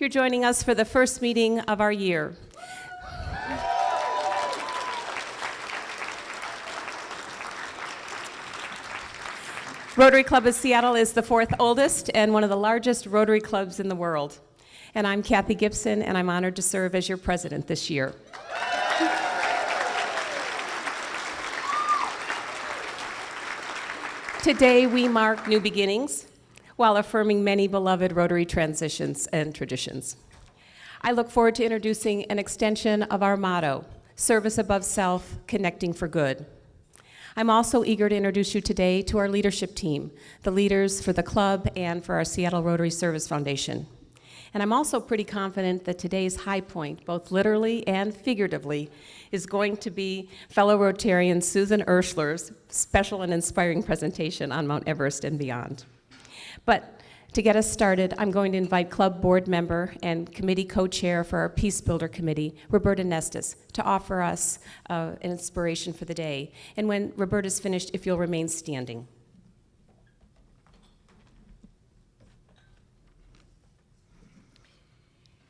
You're joining us for the first meeting of our year. Rotary Club of Seattle is the fourth oldest and one of the largest Rotary clubs in the world. And I'm Kathy Gibson, and I'm honored to serve as your president this year. Today, we mark new beginnings while affirming many beloved Rotary transitions and traditions. I look forward to introducing an extension of our motto, service above self, connecting for good. I'm also eager to introduce you today to our leadership team, the leaders for the club and for our Seattle Rotary Service Foundation. And I'm also pretty confident that today's high point, both literally and figuratively, is going to be fellow Rotarian Susan Urschler's special and inspiring presentation on Mount Everest and beyond. But to get us started, I'm going to invite club board member and committee co-chair for our Peace Builder Committee, Roberta Nestis, to offer us an inspiration for the day. And when Roberta's finished, if you'll remain standing.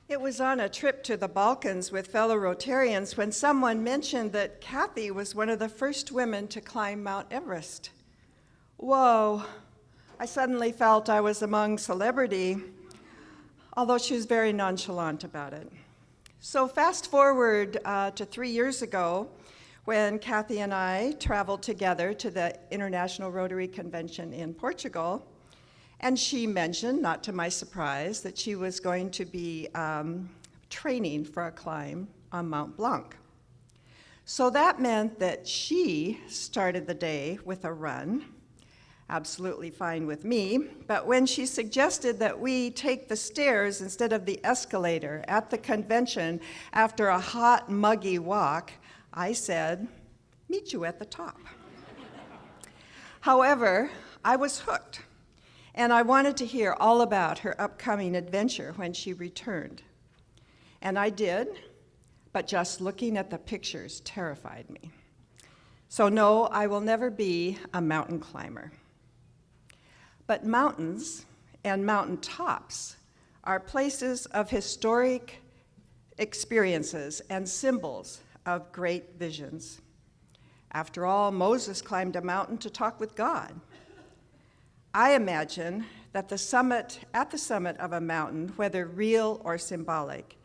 It was on a trip to the Balkans with fellow Rotarians when someone mentioned that Kathy was one of the first women to climb Mount Everest. Whoa, I suddenly felt I was among celebrity, although she was very nonchalant about it. So fast forward to 3 years ago when Kathy and I traveled together to the International Rotary Convention in Portugal. And she mentioned, not to my surprise, that she was going to be training for a climb on Mount Blanc. So that meant that she started the day with a run, absolutely fine with me, but when she suggested that we take the stairs instead of the escalator at the convention after a hot, muggy walk, I said, "Meet you at the top." However, I was hooked. And I wanted to hear all about her upcoming adventure when she returned. And I did, but just looking at the pictures terrified me. So no, I will never be a mountain climber. But mountains and mountaintops are places of historic experiences and symbols of great visions. After all, Moses climbed a mountain to talk with God. I imagine that at the summit of a mountain, whether real or symbolic,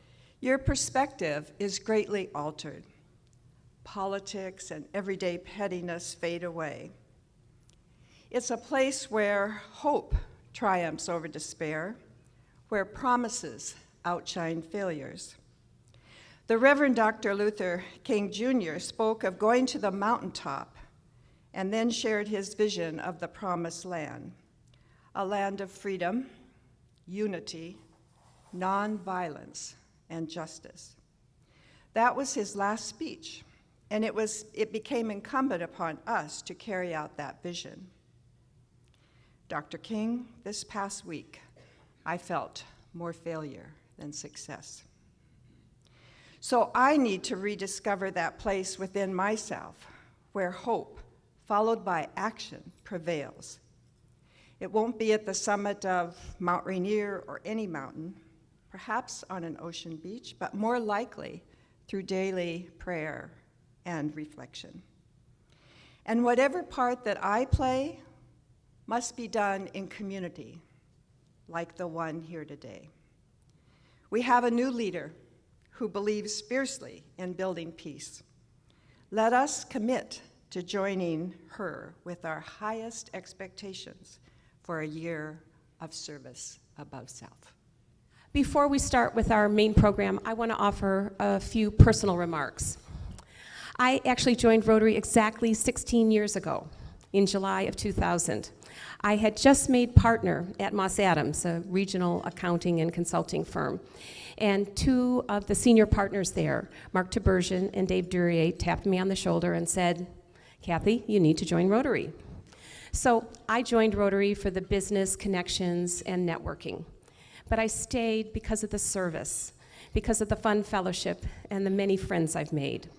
your perspective is greatly altered. Politics and everyday pettiness fade away. It's a place where hope triumphs over despair, where promises outshine failures. The Reverend Dr. Luther King Jr. spoke of going to the mountaintop and then shared his vision of the promised land, a land of freedom, unity, nonviolence, and justice. That was his last speech, and it became incumbent upon us to carry out that vision. Dr. King, this past week, I felt more failure than success. So I need to rediscover that place within myself where hope, followed by action, prevails. It won't be at the summit of Mount Rainier or any mountain, perhaps on an ocean beach, but more likely through daily prayer and reflection. And whatever part that I play must be done in community, like the one here today. We have a new leader who believes fiercely in building peace. Let us commit to joining her with our highest expectations for a year of service above self. Before we start with our main program, I want to offer a few personal remarks. I actually joined Rotary exactly 16 years ago, in July of 2000. I had just made partner at Moss Adams, a regional accounting and consulting firm. And two of the senior partners there, Mark Tibersian and Dave Duryea, tapped me on the shoulder and said, "Kathy, you need to join Rotary." So I joined Rotary for the business connections and networking. But I stayed because of the service, because of the fun fellowship and the many friends I've made.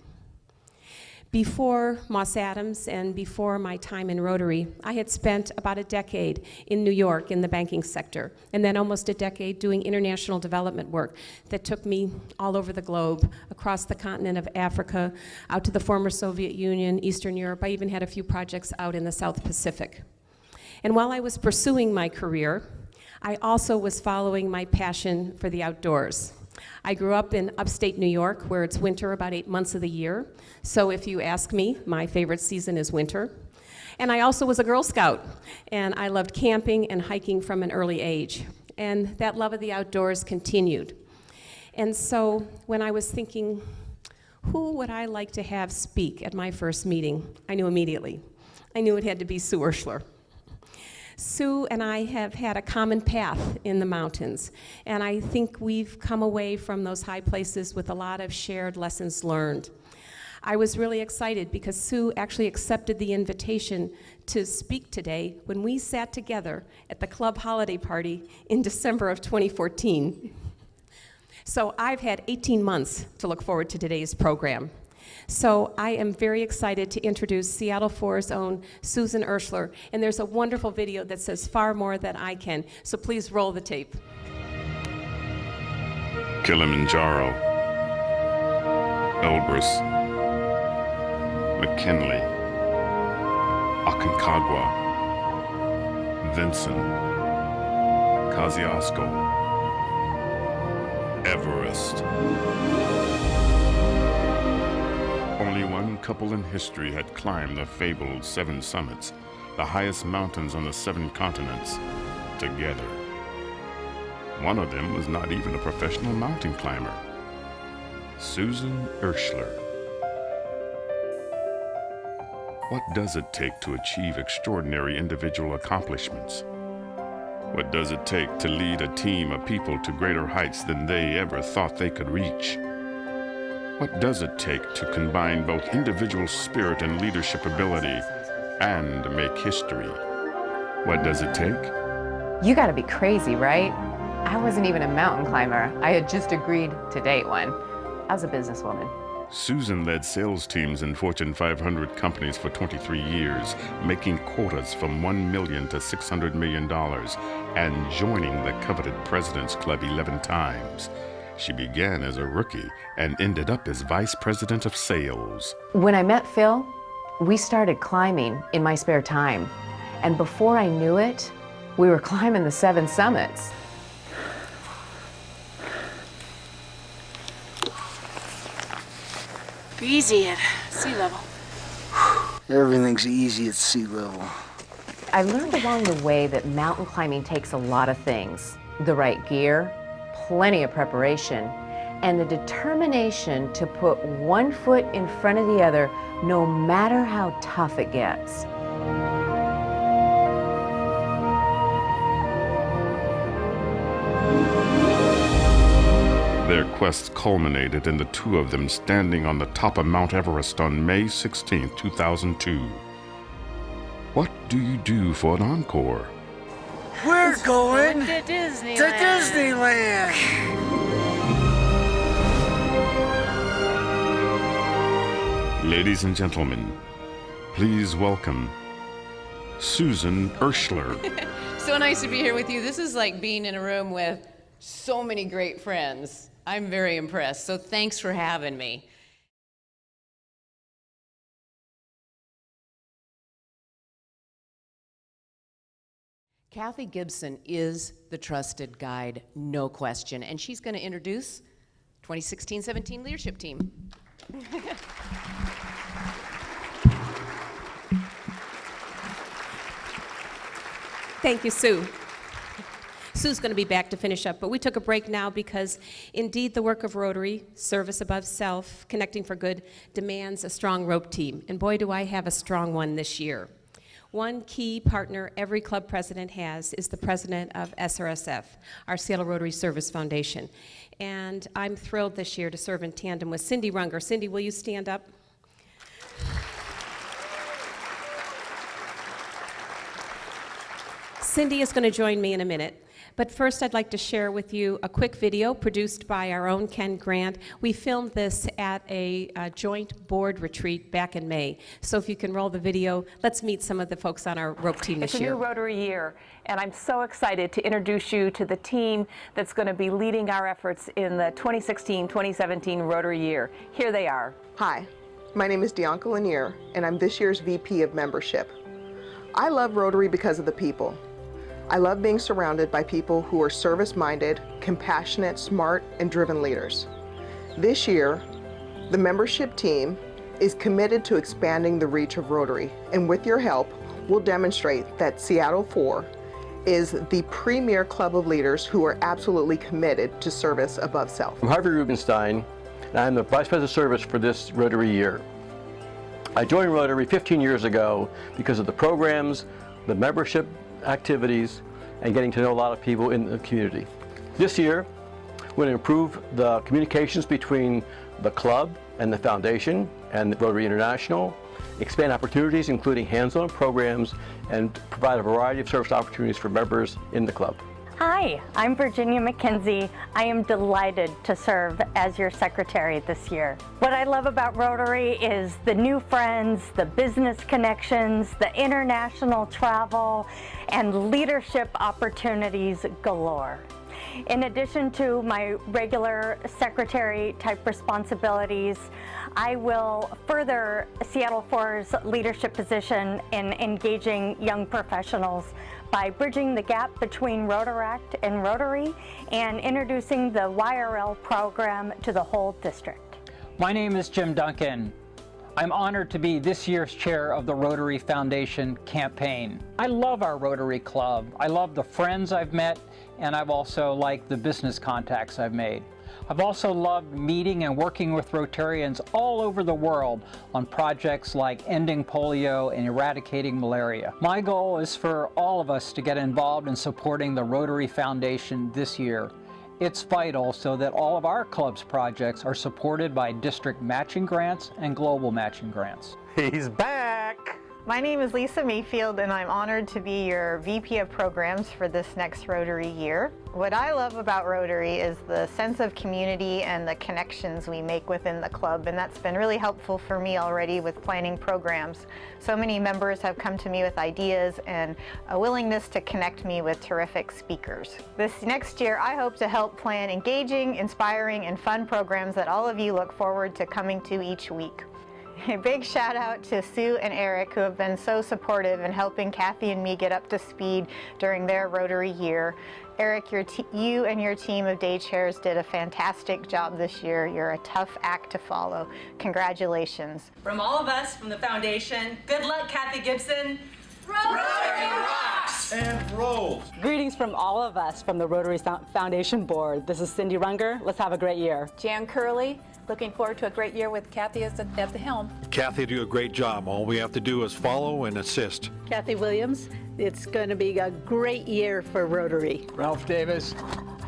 Before Moss Adams and before my time in Rotary, I had spent about a decade in New York in the banking sector, and then almost a decade doing international development work that took me all over the globe, across the continent of Africa, out to the former Soviet Union, Eastern Europe. I even had a few projects out in the South Pacific. And while I was pursuing my career, I also was following my passion for the outdoors. I grew up in upstate New York, where it's winter about 8 months of the year. So if you ask me, my favorite season is winter. And I also was a Girl Scout, and I loved camping and hiking from an early age. And that love of the outdoors continued. And so when I was thinking, who would I like to have speak at my first meeting? I knew immediately. I knew it had to be Sue Urschler. Sue and I have had a common path in the mountains, and I think we've come away from those high places with a lot of shared lessons learned. I was really excited because Sue actually accepted the invitation to speak today when we sat together at the club holiday party in December of 2014. So I've had 18 months to look forward to today's program. So I am very excited to introduce Seattle 4's own Susan Urschler, and there's a wonderful video that says far more than I can, so please roll the tape. Kilimanjaro, Elbrus, McKinley, Aconcagua, Vinson, Kosciuszko, Everest. Only one couple in history had climbed the fabled 7 summits, the highest mountains on the 7 continents, together. One of them was not even a professional mountain climber. Susan Urschler. What does it take to achieve extraordinary individual accomplishments? What does it take to lead a team of people to greater heights than they ever thought they could reach? What does it take to combine both individual spirit and leadership ability and make history? What does it take? You gotta be crazy, right? I wasn't even a mountain climber. I had just agreed to date one. I was a businesswoman. Susan led sales teams in Fortune 500 companies for 23 years, making quotas from $1 million to $600 million and joining the coveted President's Club 11 times. She began as a rookie and ended up as vice president of sales. When I met Phil, we started climbing in my spare time. And before I knew it, we were climbing the 7 summits. Easy at sea level. Everything's easy at sea level. I learned along the way that mountain climbing takes a lot of things. The right gear, plenty of preparation, and the determination to put one foot in front of the other no matter how tough it gets. Their quest culminated in the 2 of them standing on the top of Mount Everest on May 16, 2002. What do you do for an encore? We're going To Disneyland. to Disneyland. Ladies and gentlemen, please welcome Susan Urschler. So nice to be here with you. This is like being in a room with so many great friends. I'm very impressed, so thanks for having me. Kathy Gibson is the trusted guide, no question, and she's going to introduce 2016-17 leadership team. Thank you, Sue. Sue's going to be back to finish up, but we took a break now because indeed the work of Rotary, service above self, connecting for good, demands a strong rope team. And boy, do I have a strong one this year. One key partner every club president has is the president of SRSF, our Seattle Rotary Service Foundation. And I'm thrilled this year to serve in tandem with Cindy Runger. Cindy, will you stand up? Cindy is going to join me in a minute. But first, I'd like to share with you a quick video produced by our own Ken Grant. We filmed this at a joint board retreat back in May. So if you can roll the video, let's meet some of the folks on our rope team this It's a year. new Rotary year, and I'm so excited to introduce you to the team that's going to be leading our efforts in the 2016-2017 Rotary year. Here they are. Hi, my name is Dianca Lanier, and I'm this year's VP of Membership. I love Rotary because of the people. I love being surrounded by people who are service-minded, compassionate, smart, and driven leaders. This year, the membership team is committed to expanding the reach of Rotary, and with your help, we'll demonstrate that Seattle 4 is the premier club of leaders who are absolutely committed to service above self. I'm Harvey Rubenstein, and I'm the Vice President of Service for this Rotary year. I joined Rotary 15 years ago because of the programs, the membership activities, and getting to know a lot of people in the community. This year, we're going to improve the communications between the club and the foundation and Rotary International, expand opportunities including hands-on programs, and provide a variety of service opportunities for members in the club. Hi, I'm Virginia McKenzie. I am delighted to serve as your secretary this year. What I love about Rotary is the new friends, the business connections, the international travel, and leadership opportunities galore. In addition to my regular secretary type responsibilities, I will further Seattle 4's leadership position in engaging young professionals by bridging the gap between Rotaract and Rotary and introducing the YRL program to the whole district. My name is Jim Duncan. I'm honored to be this year's chair of the Rotary Foundation campaign. I love our Rotary Club. I love the friends I've met, and I've also liked the business contacts I've made. I've also loved meeting and working with Rotarians all over the world on projects like ending polio and eradicating malaria. My goal is for all of us to get involved in supporting the Rotary Foundation this year. It's vital so that all of our club's projects are supported by district matching grants and global matching grants. He's back! My name is Lisa Mayfield, and I'm honored to be your VP of Programs for this next Rotary year. What I love about Rotary is the sense of community and the connections we make within the club, and that's been really helpful for me already with planning programs. So many members have come to me with ideas and a willingness to connect me with terrific speakers. This next year, I hope to help plan engaging, inspiring, and fun programs that all of you look forward to coming to each week. A big shout out to Sue and Eric, who have been so supportive in helping Kathy and me get up to speed during their Rotary year. Eric, you and your team of day chairs did a fantastic job this year. You're a tough act to follow. Congratulations. From all of us from the foundation, good luck, Kathy Gibson. Rotary rocks! And rolls. Greetings from all of us from the Rotary Foundation Board. This is Cindy Runger. Let's have a great year. Jan Curley, looking forward to a great year with Kathy at the helm. Kathy, do a great job. All we have to do is follow and assist. Kathy Williams, it's going to be a great year for Rotary. Ralph Davis,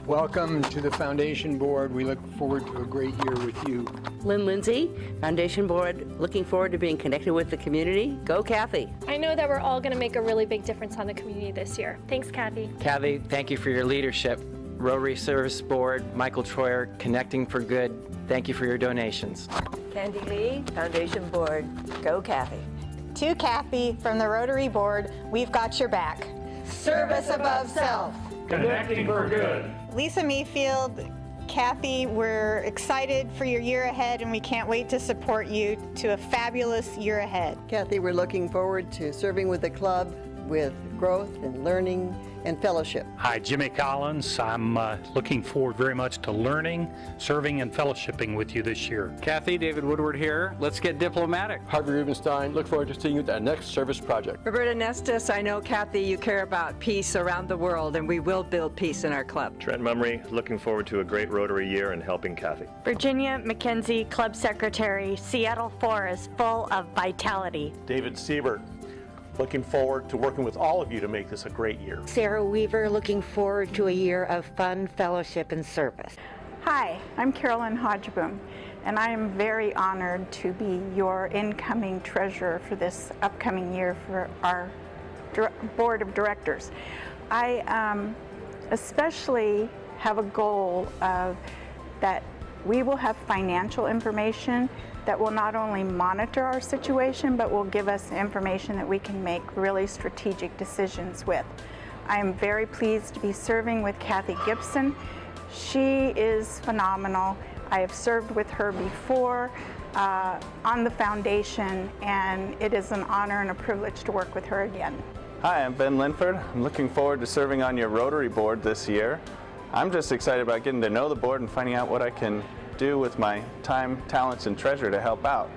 welcome to the Foundation Board. We look forward to a great year with you. Lynn Lindsay, Foundation Board, looking forward to being connected with the community. Go Kathy. I know that we're all going to make a really big difference on the community this year. Thanks, Kathy. Kathy, thank you for your leadership. Rotary Service Board, Michael Troyer, Connecting for Good, thank you for your donations. Candy Lee, Foundation Board, go Kathy. To Kathy from the Rotary Board, we've got your back. Service above self. Connecting for Good. Lisa Mayfield, Kathy, we're excited for your year ahead, and we can't wait to support you to a fabulous year ahead. Kathy, we're looking forward to serving with the club with growth and learning and fellowship. Hi, Jimmy Collins. I'm looking forward very much to learning, serving, and fellowshipping with you this year. Kathy, David Woodward here. Let's get diplomatic. Harvey Rubenstein, look forward to seeing you at our next service project. Roberta Nestis, I know, Kathy, you care about peace around the world, and we will build peace in our club. Trent Mummery, looking forward to a great Rotary year and helping Kathy. Virginia McKenzie, Club Secretary, Seattle 4 is full of vitality. David Siebert, looking forward to working with all of you to make this a great year. Sarah Weaver, looking forward to a year of fun, fellowship, and service. Hi, I'm Carolyn Hodgeboom, and I am very honored to be your incoming treasurer for this upcoming year for our board of directors. I especially have a goal of that we will have financial information that will not only monitor our situation, but will give us information that we can make really strategic decisions with. I am very pleased to be serving with Kathy Gibson. She is phenomenal. I have served with her before on the foundation, and it is an honor and a privilege to work with her again. Hi, I'm Ben Linford. I'm looking forward to serving on your Rotary board this year. I'm just excited about getting to know the board and finding out what I can do with my time, talents, and treasure to help out.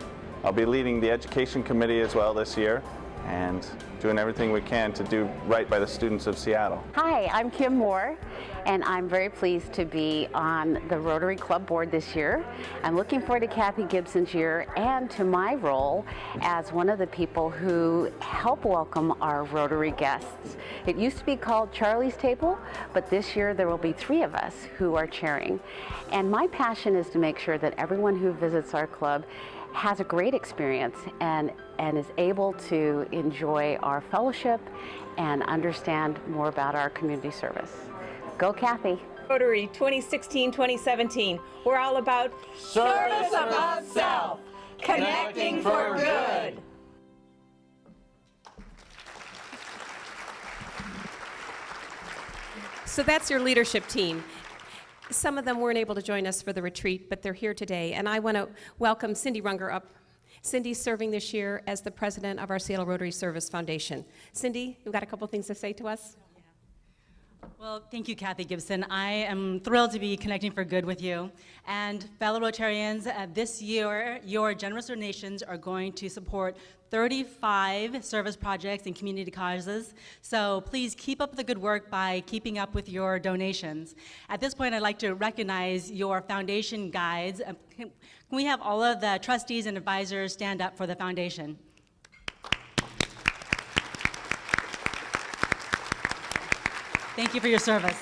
I'll be leading the education committee as well this year and doing everything we can to do right by the students of Seattle. Hi, I'm Kim Moore, and I'm very pleased to be on the Rotary Club board this year. I'm looking forward to Kathy Gibson's year and to my role as one of the people who help welcome our Rotary guests. It used to be called Charlie's Table, but this year there will be 3 of us who are chairing. And my passion is to make sure that everyone who visits our club has a great experience and is able to enjoy our fellowship and understand more about our community service. Go Kathy! Rotary 2016-2017. We're all about service above self, connecting for good. So that's your leadership team. Some of them weren't able to join us for the retreat, but they're here today. And I want to welcome Cindy Runger up. Cindy's serving this year as the president of our Seattle Rotary Service Foundation. Cindy, you've got a couple things to say to us? Well, thank you, Kathy Gibson. I am thrilled to be connecting for good with you. And fellow Rotarians, this year, your generous donations are going to support 35 service projects and community causes. So please keep up the good work by keeping up with your donations. At this point, I'd like to recognize your foundation guides. Can we have all of the trustees and advisors stand up for the foundation? Thank you for your service.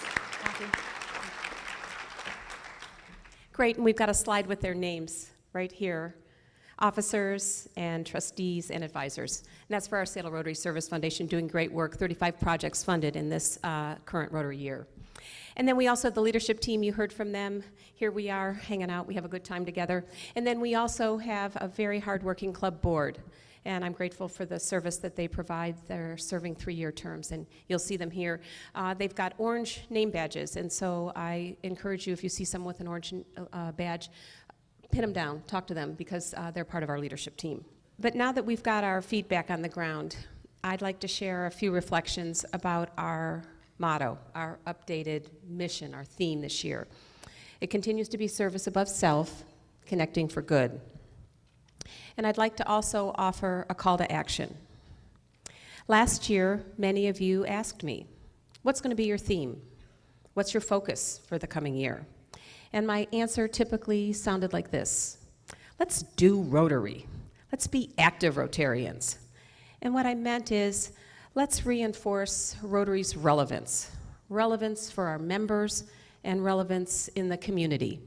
Great, and we've got a slide with their names right here. Officers and trustees and advisors. And that's for our Seattle Rotary Service Foundation, doing great work, 35 projects funded in this current Rotary year. And then we also have the leadership team, you heard from them. Here we are hanging out, we have a good time together. And then we also have a very hardworking club board. And I'm grateful for the service that they provide. They're serving 3-year terms, and you'll see them here. They've got orange name badges, and so I encourage you, if you see someone with an orange badge, pin them down, talk to them, because they're part of our leadership team. But now that we've got our feet back on the ground, I'd like to share a few reflections about our motto, our updated mission, our theme this year. It continues to be service above self, connecting for good. And I'd like to also offer a call to action. Last year, many of you asked me, what's going to be your theme? What's your focus for the coming year? And my answer typically sounded like this: let's do Rotary. Let's be active Rotarians. And what I meant is, let's reinforce Rotary's relevance. Relevance for our members and relevance in the community.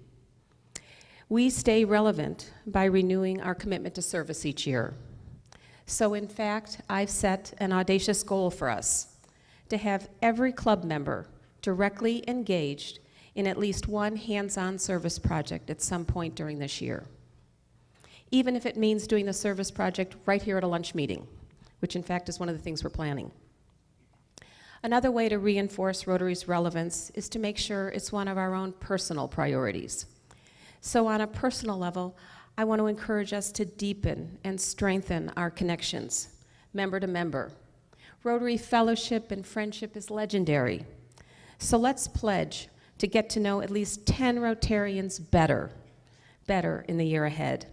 We stay relevant by renewing our commitment to service each year. So in fact, I've set an audacious goal for us to have every club member directly engaged in at least one hands-on service project at some point during this year. Even if it means doing the service project right here at a lunch meeting, which in fact is one of the things we're planning. Another way to reinforce Rotary's relevance is to make sure it's one of our own personal priorities. So on a personal level, I want to encourage us to deepen and strengthen our connections, member to member. Rotary fellowship and friendship is legendary. So let's pledge to get to know at least 10 Rotarians better in the year ahead.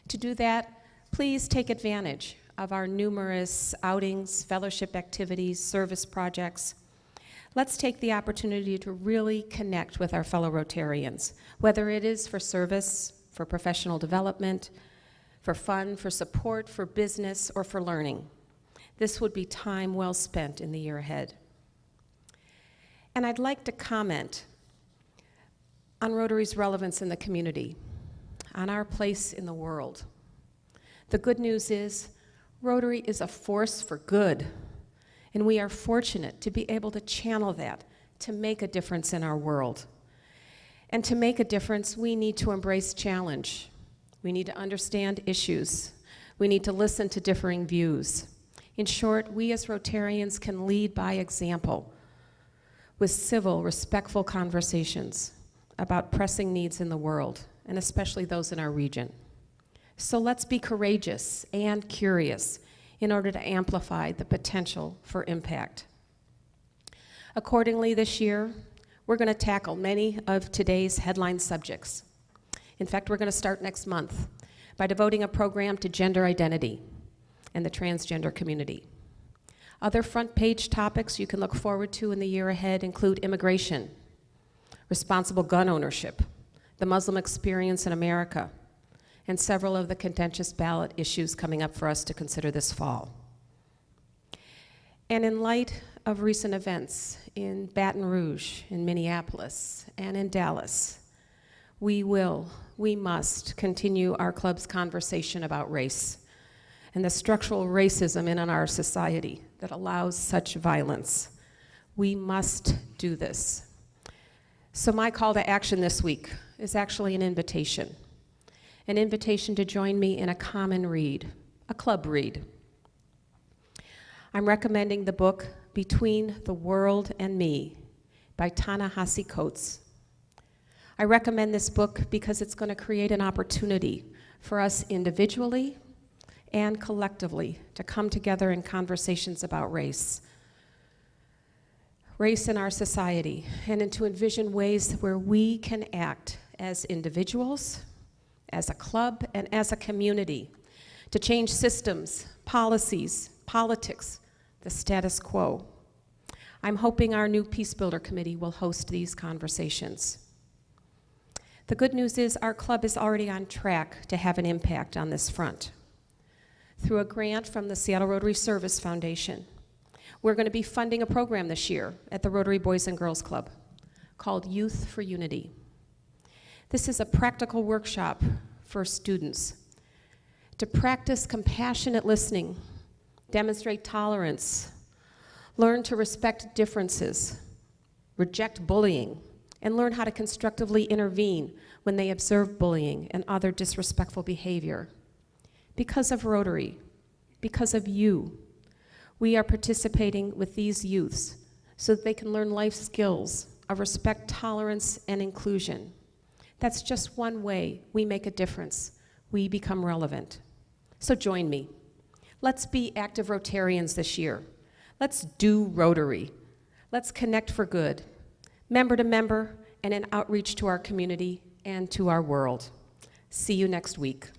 To do that, please take advantage of our numerous outings, fellowship activities, service projects. Let's take the opportunity to really connect with our fellow Rotarians, whether it is for service, for professional development, for fun, for support, for business, or for learning. This would be time well spent in the year ahead. And I'd like to comment on Rotary's relevance in the community, on our place in the world. The good news is, Rotary is a force for good. And we are fortunate to be able to channel that, to make a difference in our world. And to make a difference, we need to embrace challenge. We need to understand issues. We need to listen to differing views. In short, we as Rotarians can lead by example with civil, respectful conversations about pressing needs in the world, and especially those in our region. So let's be courageous and curious in order to amplify the potential for impact. Accordingly, this year, we're going to tackle many of today's headline subjects. In fact, we're going to start next month by devoting a program to gender identity and the transgender community. Other front page topics you can look forward to in the year ahead include immigration, responsible gun ownership, the Muslim experience in America, and several of the contentious ballot issues coming up for us to consider this fall. And in light of recent events in Baton Rouge, in Minneapolis, and in Dallas, we must continue our club's conversation about race and the structural racism in our society that allows such violence. We must do this. So my call to action this week is actually an invitation to join me in a common read, a club read. I'm recommending the book Between the World and Me by Ta-Nehisi Coates. I recommend this book because it's going to create an opportunity for us individually and collectively to come together in conversations about race in our society, and to envision ways where we can act as individuals, as a club, and as a community to change systems, policies, politics, the status quo. I'm hoping our new Peace Builder Committee will host these conversations. The good news is our club is already on track to have an impact on this front. Through a grant from the Seattle Rotary Service Foundation, we're going to be funding a program this year at the Rotary Boys and Girls Club called Youth for Unity. This is a practical workshop for students to practice compassionate listening, demonstrate tolerance, learn to respect differences, reject bullying, and learn how to constructively intervene when they observe bullying and other disrespectful behavior. Because of Rotary, because of you, we are participating with these youths so that they can learn life skills of respect, tolerance, and inclusion. That's just one way we make a difference. We become relevant. So join me. Let's be active Rotarians this year. Let's do Rotary. Let's connect for good, member to member, and in outreach to our community and to our world. See you next week.